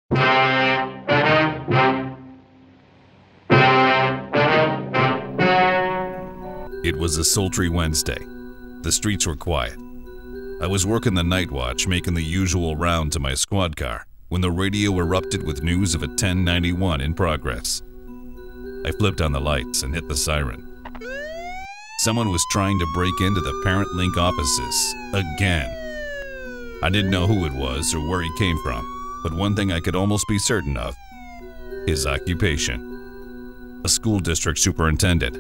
It was a sultry Wednesday. The streets were quiet. I was working the night watch, making the usual round to my squad car, when the radio erupted with news of a 1091 in progress. I flipped on the lights and hit the siren. Someone was trying to break into the ParentLink offices again. I didn't know who it was or where he came from, but one thing I could almost be certain of: his occupation. A school district superintendent.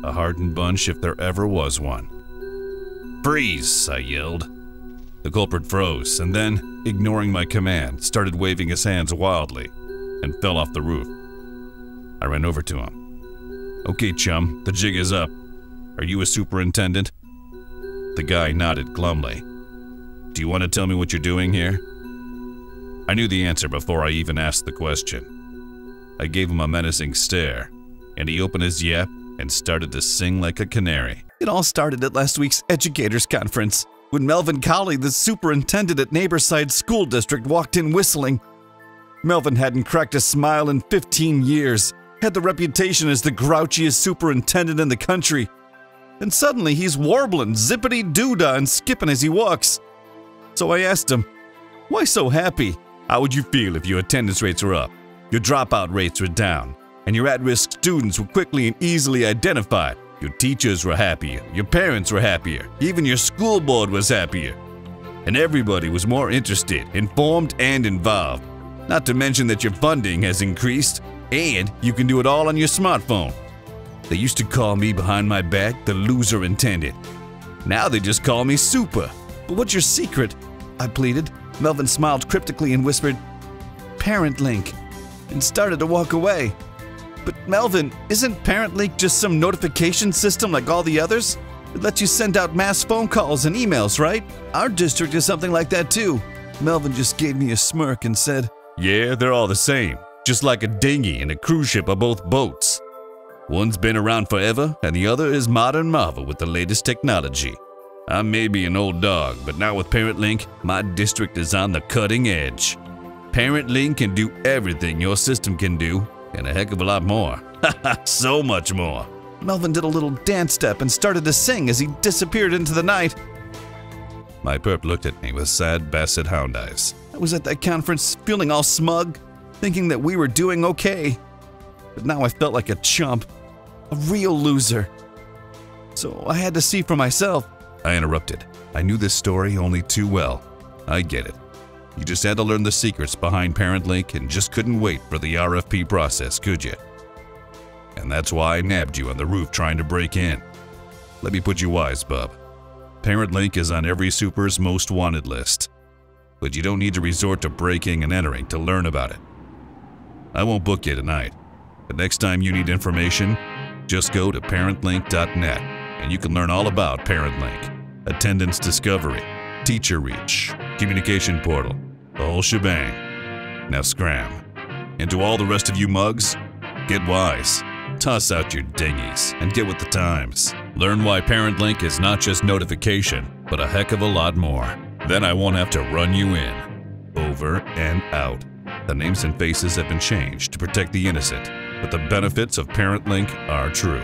A hardened bunch if there ever was one. "Freeze!" I yelled. The culprit froze and then, ignoring my command, started waving his hands wildly and fell off the roof. I ran over to him. "Okay, chum, the jig is up. Are you a superintendent?" The guy nodded glumly. "Do you want to tell me what you're doing here?" I knew the answer before I even asked the question. I gave him a menacing stare, and he opened his yap and started to sing like a canary. It all started at last week's educators conference, when Melvin Colley, the superintendent at Neighborside School District, walked in whistling. Melvin hadn't cracked a smile in 15 years, had the reputation as the grouchiest superintendent in the country. And suddenly he's warbling zippity-doo-dah and skipping as he walks. So I asked him, "Why so happy? How would you feel if your attendance rates were up, your dropout rates were down, and your at-risk students were quickly and easily identified? Your teachers were happier, your parents were happier, even your school board was happier. And everybody was more interested, informed, and involved. Not to mention that your funding has increased, and you can do it all on your smartphone. They used to call me behind my back the loser intendant. Now they just call me Super." "But what's your secret?" I pleaded. Melvin smiled cryptically and whispered, "ParentLink," and started to walk away. "But Melvin, isn't ParentLink just some notification system like all the others? It lets you send out mass phone calls and emails, right? Our district is something like that too." Melvin just gave me a smirk and said, "Yeah, they're all the same. Just like a dinghy and a cruise ship are both boats. One's been around forever, and the other is modern marvel with the latest technology. I may be an old dog, but now with ParentLink, my district is on the cutting edge. ParentLink can do everything your system can do, and a heck of a lot more. So much more." Melvin did a little dance step and started to sing as he disappeared into the night. My perp looked at me with sad basset hound eyes. I was at that conference feeling all smug, thinking that we were doing okay. But now I felt like a chump, a real loser. So I had to see for myself. I interrupted. I knew this story only too well. I get it. You just had to learn the secrets behind ParentLink and just couldn't wait for the RFP process, could you? And that's why I nabbed you on the roof trying to break in. Let me put you wise, bub. ParentLink is on every super's most wanted list. But you don't need to resort to breaking and entering to learn about it. I won't book you tonight, but next time you need information, just go to parentlink.net and you can learn all about ParentLink. Attendance discovery, teacher reach, communication portal, the whole shebang. Now scram. And to all the rest of you mugs, get wise. Toss out your dinghies and get with the times. Learn why ParentLink is not just notification, but a heck of a lot more. Then I won't have to run you in. Over and out. The names and faces have been changed to protect the innocent, but the benefits of ParentLink are true.